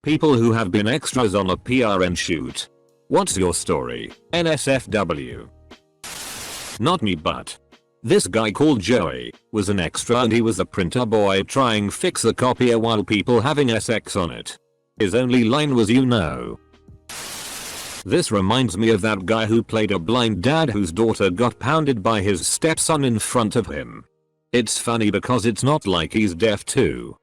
People who have been extras on a PRN shoot. What's your story, NSFW? Not me, but this guy called Joey was an extra and he was the printer boy trying fix the copier while people having sex on it. His only line was "you know." This reminds me of that guy who played a blind dad whose daughter got pounded by his stepson in front of him. It's funny because it's not like he's deaf too.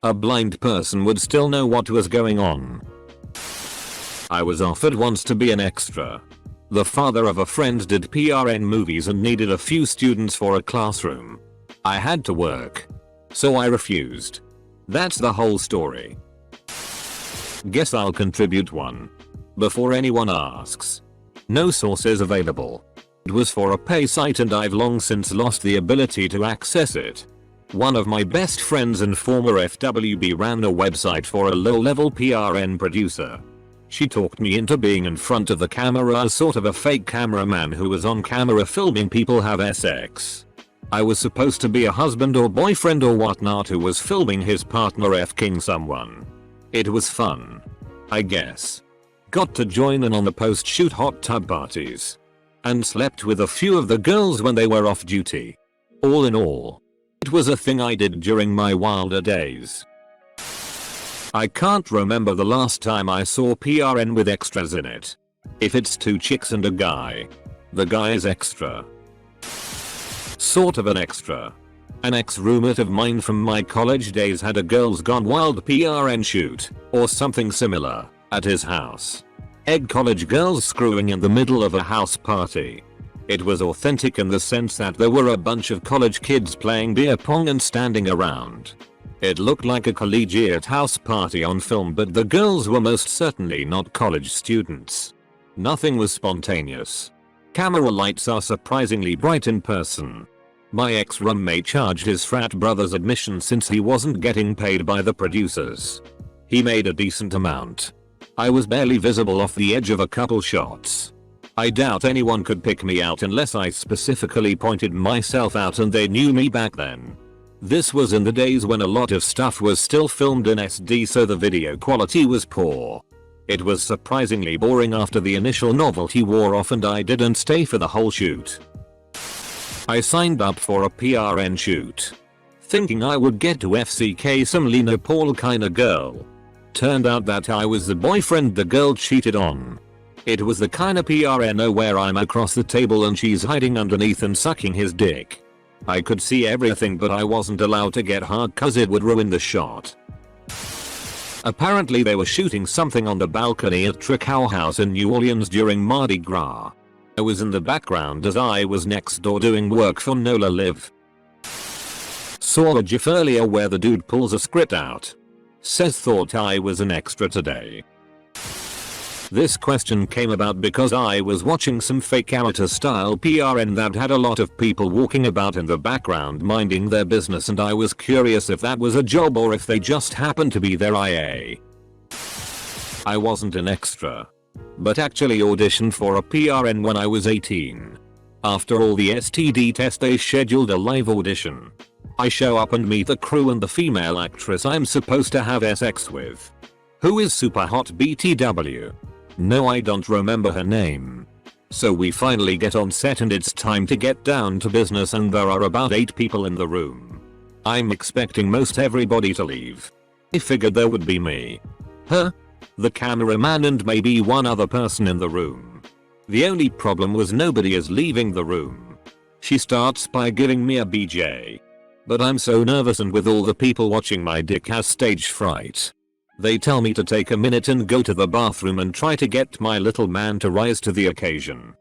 A blind person would still know what was going on. I was offered once to be an extra. The father of a friend did PRN movies and needed a few students for a classroom. I had to work, so I refused. That's the whole story. Guess I'll contribute one. Before anyone asks. No sources available. It was for a pay site and I've long since lost the ability to access it. One of my best friends and former FWB ran a website for a low-level PRN producer. She talked me into being in front of the camera as sort of a fake cameraman who was on camera filming people have sex. I was supposed to be a husband or boyfriend or whatnot who was filming his partner f-king someone. It was fun, I guess. Got to join in on the post-shoot hot tub parties. And slept with a few of the girls when they were off duty. All in all, it was a thing I did during my wilder days. I can't remember the last time I saw PRN with extras in it. If it's 2 chicks and a guy, the guy is extra. Sort of an extra. An ex-roommate of mine from my college days had a Girls Gone Wild PRN shoot, or something similar, at his house. Egg college girls screwing in the middle of a house party. It was authentic in the sense that there were a bunch of college kids playing beer pong and standing around. It looked like a collegiate house party on film, but the girls were most certainly not college students. Nothing was spontaneous. Camera lights are surprisingly bright in person. My ex-roommate charged his frat brother's admission since he wasn't getting paid by the producers. He made a decent amount. I was barely visible off the edge of a couple shots. I doubt anyone could pick me out unless I specifically pointed myself out and they knew me back then. This was in the days when a lot of stuff was still filmed in SD, so the video quality was poor. It was surprisingly boring after the initial novelty wore off and I didn't stay for the whole shoot. I signed up for a PRN shoot, thinking I would get to FCK some Lena Paul kinda girl. Turned out that I was the boyfriend the girl cheated on. It was the kinda PRNO where I'm across the table and she's hiding underneath and sucking his dick. I could see everything but I wasn't allowed to get hard cause it would ruin the shot. Apparently they were shooting something on the balcony at Trickow House in New Orleans during Mardi Gras. I was in the background as I was next door doing work for Nola Live. Saw a gif earlier where the dude pulls a script out. Says thought I was an extra today. This question came about because I was watching some fake amateur style PRN that had a lot of people walking about in the background minding their business, and I was curious if that was a job or if they just happened to be there. I wasn't an extra, but actually auditioned for a PRN when I was 18. After all the STD test they scheduled a live audition. I show up and meet the crew and the female actress I'm supposed to have sex with, who is super hot BTW. No, I don't remember her name. So we finally get on set and it's time to get down to business, and there are about 8 people in the room. I'm expecting most everybody to leave. I figured there would be me, her, the cameraman and maybe one other person in the room. The only problem was nobody is leaving the room. She starts by giving me a BJ. But I'm so nervous, and with all the people watching my dick has stage fright. They tell me to take a minute and go to the bathroom and try to get my little man to rise to the occasion.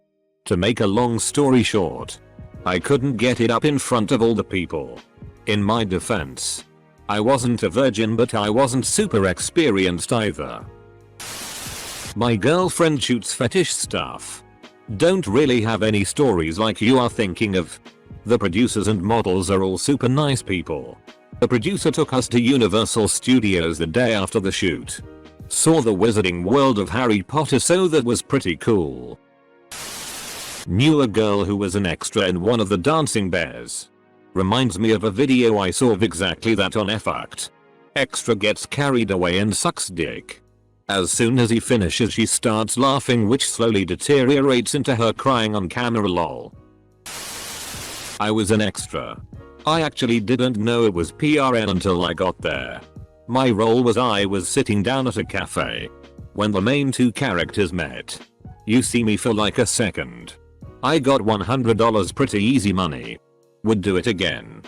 To make a long story short, I couldn't get it up in front of all the people. In my defense, I wasn't a virgin, but I wasn't super experienced either. My girlfriend shoots fetish stuff. Don't really have any stories like you are thinking of. The producers and models are all super nice people. The producer took us to Universal Studios the day after the shoot. Saw the Wizarding World of Harry Potter, so that was pretty cool. Knew a girl who was an extra in one of the dancing bears. Reminds me of a video I saw of exactly that on Fucked. Extra gets carried away and sucks dick. As soon as he finishes she starts laughing, which slowly deteriorates into her crying on camera. Lol. I was an extra. I actually didn't know it was PRN until I got there. My role was I was sitting down at a cafe when the main two characters met. You see me for like a second. I got $100, pretty easy money. Would do it again.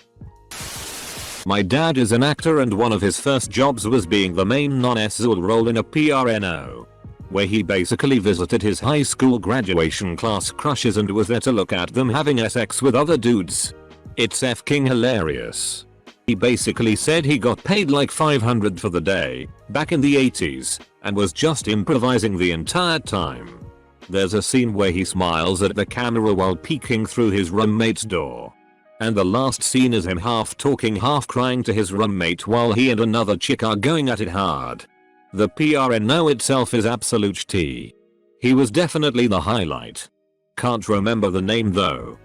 My dad is an actor and one of his first jobs was being the main non-SZUL role in a PRNO, where he basically visited his high school graduation class crushes and was there to look at them having sex with other dudes. It's f***ing hilarious. He basically said he got paid like $500 for the day, back in the 80s, and was just improvising the entire time. There's a scene where he smiles at the camera while peeking through his roommate's door. And the last scene is him half talking half crying to his roommate while he and another chick are going at it hard. The PRNO itself is absolute tea. He was definitely the highlight. Can't remember the name though.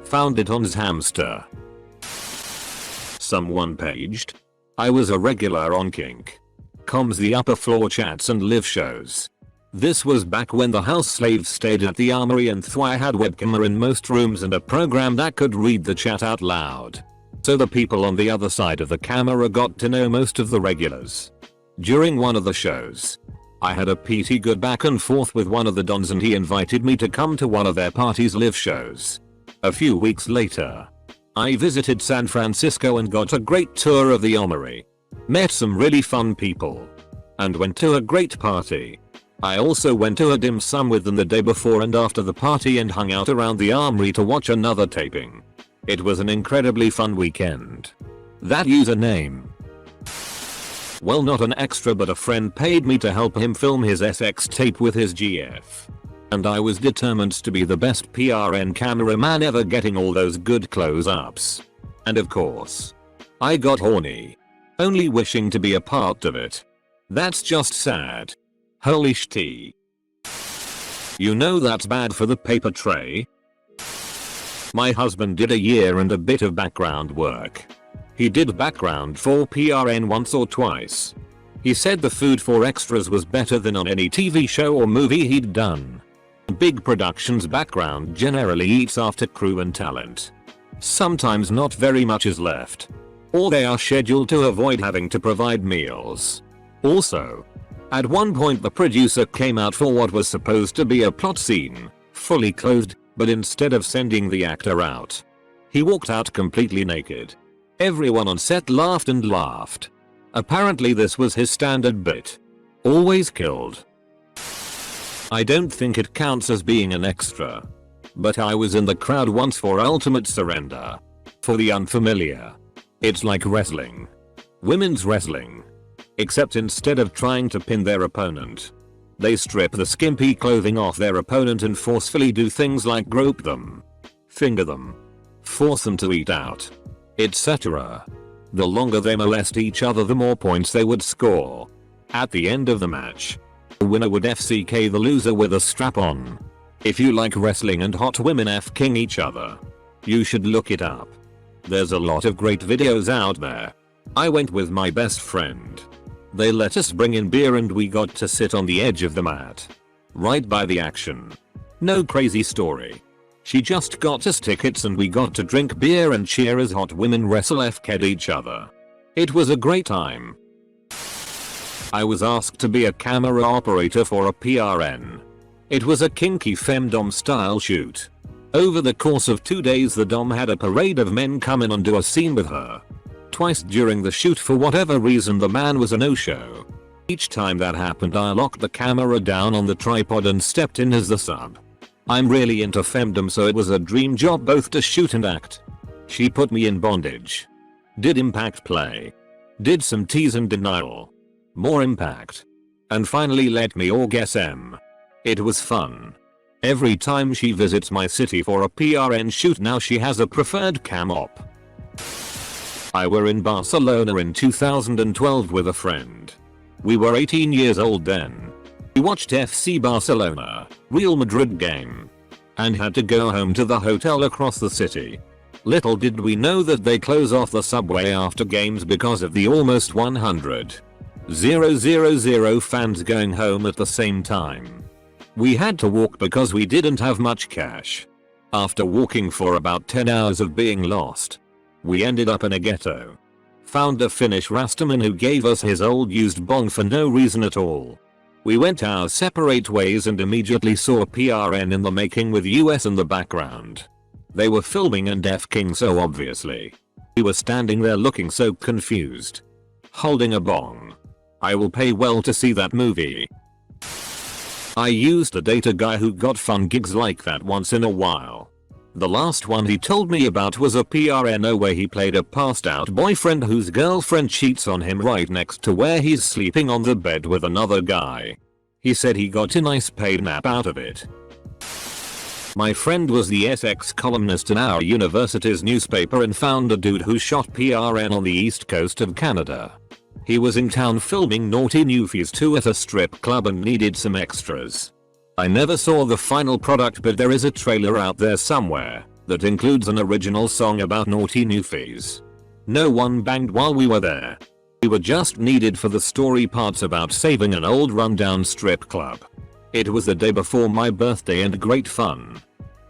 Found it on Hamster. Someone paged. I was a regular on Kink.com's the upper floor chats and live shows. This was back when the house slaves stayed at the armory and I had webcam in most rooms and a program that could read the chat out loud. So the people on the other side of the camera got to know most of the regulars. During one of the shows, I had a pretty good back and forth with one of the dons and he invited me to come to one of their parties live shows. A few weeks later, I visited San Francisco and got a great tour of the armory. Met some really fun people. And went to a great party. I also went to a dim sum with them the day before and after the party and hung out around the armory to watch another taping. It was an incredibly fun weekend. That username. Well, not an extra but a friend paid me to help him film his SX tape with his GF. And I was determined to be the best PRN cameraman ever, getting all those good close-ups. And of course, I got horny. Only wishing to be a part of it. That's just sad. Holy shit. You know that's bad for the paper tray. My husband did a year and a bit of background work. He did background for PRN once or twice. He said the food for extras was better than on any TV show or movie he'd done. Big productions background generally eats after crew and talent. Sometimes not very much is left. Or they are scheduled to avoid having to provide meals. Also, at one point the producer came out for what was supposed to be a plot scene, fully clothed, but instead of sending the actor out, he walked out completely naked. Everyone on set laughed and laughed. Apparently this was his standard bit. Always killed. I don't think it counts as being an extra. But I was in the crowd once for Ultimate Surrender. For the unfamiliar, it's like wrestling. Women's wrestling. Except instead of trying to pin their opponent, they strip the skimpy clothing off their opponent and forcefully do things like grope them, finger them, force them to eat out, etc. The longer they molest each other, the more points they would score. At the end of the match, the winner would FCK the loser with a strap on. If you like wrestling and hot women f-king each other, you should look it up. There's a lot of great videos out there. I went with my best friend. They let us bring in beer and we got to sit on the edge of the mat. Right by the action. No crazy story. She just got us tickets and we got to drink beer and cheer as hot women wrestle f-ked each other. It was a great time. I was asked to be a camera operator for a PRN. It was a kinky femdom style shoot. Over the course of 2 days the dom had a parade of men come in and do a scene with her. Twice during the shoot for whatever reason the man was a no-show. Each time that happened I locked the camera down on the tripod and stepped in as the sub. I'm really into femdom, so it was a dream job both to shoot and act. She put me in bondage. Did impact play. Did some tease and denial. More impact. And finally let me orgasm. It was fun. Every time she visits my city for a PRN shoot now she has a preferred cam op. I were in Barcelona in 2012 with a friend. We were 18 years old then. We watched FC Barcelona, Real Madrid game. And had to go home to the hotel across the city. Little did we know that they close off the subway after games because of the almost 100 000 fans going home at the same time. We had to walk because we didn't have much cash. After walking for about 10 hours of being lost, we ended up in a ghetto. Found a Finnish Rastaman who gave us his old used bong for no reason at all. We went our separate ways and immediately saw PRN in the making with US in the background. They were filming and F-king so obviously. We were standing there looking so confused. Holding a bong. I will pay well to see that movie. I used to date a guy who got fun gigs like that once in a while. The last one he told me about was a PRNO where he played a passed out boyfriend whose girlfriend cheats on him right next to where he's sleeping on the bed with another guy. He said he got a nice paid nap out of it. My friend was the SX columnist in our university's newspaper and found a dude who shot PRN on the east coast of Canada. He was in town filming Naughty Newfies 2 at a strip club and needed some extras. I never saw the final product, but there is a trailer out there somewhere that includes an original song about Naughty Newfies. No one banged while we were there. We were just needed for the story parts about saving an old rundown strip club. It was the day before my birthday and great fun.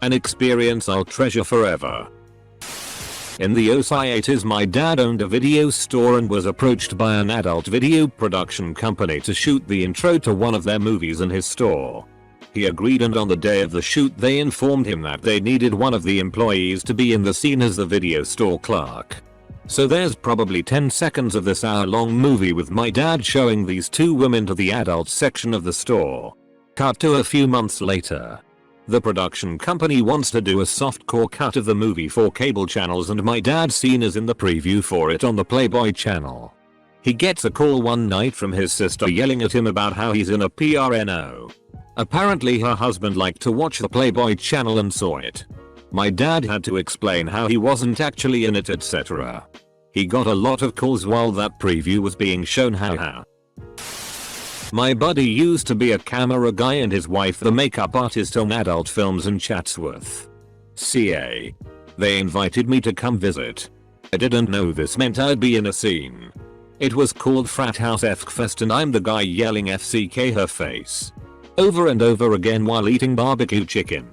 An experience I'll treasure forever. In the OSI 80s my dad owned a video store and was approached by an adult video production company to shoot the intro to one of their movies in his store. He agreed, and on the day of the shoot they informed him that they needed one of the employees to be in the scene as the video store clerk. So there's probably 10 seconds of this hour-long movie with my dad showing these two women to the adult section of the store. Cut to a few months later. The production company wants to do a softcore cut of the movie for cable channels and my dad's scene is in the preview for it on the Playboy channel. He gets a call one night from his sister yelling at him about how he's in a PRNO. Apparently her husband liked to watch the Playboy channel and saw it. My dad had to explain how he wasn't actually in it, etc. He got a lot of calls while that preview was being shown. Haha. My buddy used to be a camera guy and his wife the makeup artist on adult films in Chatsworth, CA. They invited me to come visit. I didn't know this meant I'd be in a scene. It was called Frat House FKFest and I'm the guy yelling FCK her face over and over again while eating barbecue chicken.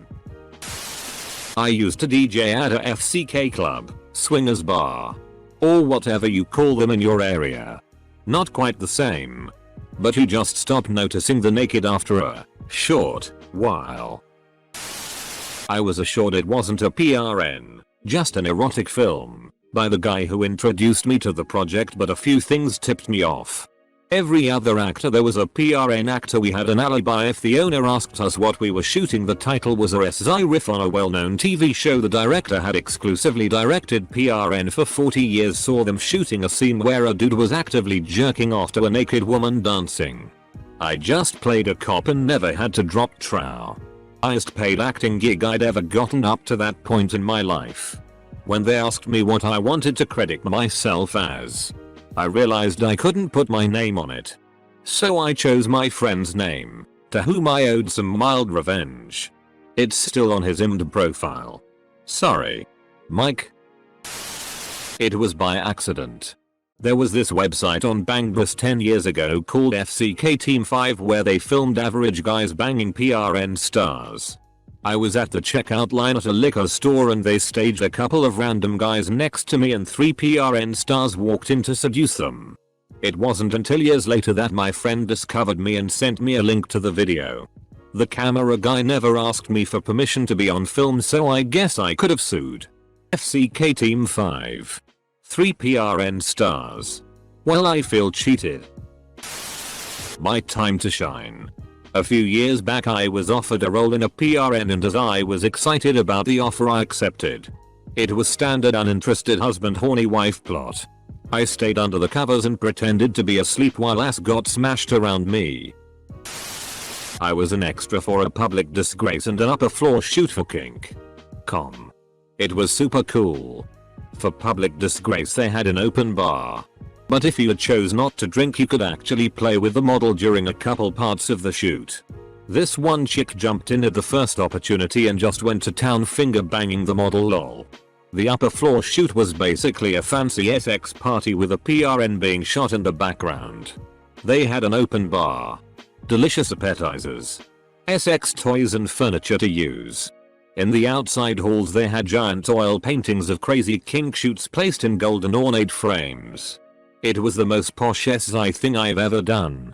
I used to DJ at a FCK club, swingers bar, or whatever you call them in your area. Not quite the same. But you just stop noticing the naked after a short while. I was assured it wasn't a PRN, just an erotic film, by the guy who introduced me to the project, but a few things tipped me off. Every other actor there was a PRN actor. We had an alibi if the owner asked us what we were shooting. The title was a SI riff on a well-known TV show. The director had exclusively directed PRN for 40 years. Saw them shooting a scene where a dude was actively jerking off to a naked woman dancing. I just played a cop and never had to drop trow. Highest paid acting gig I'd ever gotten up to that point in my life. When they asked me what I wanted to credit myself as, I realized I couldn't put my name on it. So I chose my friend's name, to whom I owed some mild revenge. It's still on his IMDb profile. Sorry, Mike. It was by accident. There was this website on Bangbus 10 years ago called FCK Team 5 where they filmed average guys banging PRN stars. I was at the checkout line at a liquor store and they staged a couple of random guys next to me and 3 PRN stars walked in to seduce them. It wasn't until years later that my friend discovered me and sent me a link to the video. The camera guy never asked me for permission to be on film, so I guess I could have sued. FCK Team 5. 3 PRN stars. Well, I feel cheated. My time to shine. A few years back I was offered a role in a PRN and as I was excited about the offer I accepted. It was standard uninterested husband horny wife plot. I stayed under the covers and pretended to be asleep while ass got smashed around me. I was an extra for a public disgrace and an upper floor shoot for kink.com. It was super cool. For public disgrace they had an open bar. But if you chose not to drink you could actually play with the model during a couple parts of the shoot. This one chick jumped in at the first opportunity and just went to town finger banging the model lol. The upper floor shoot was basically a fancy SX party with a PRN being shot in the background. They had an open bar. Delicious appetizers. SX toys and furniture to use. In the outside halls they had giant oil paintings of crazy kink shoots placed in golden ornate frames. It was the most posh SI thing I've ever done.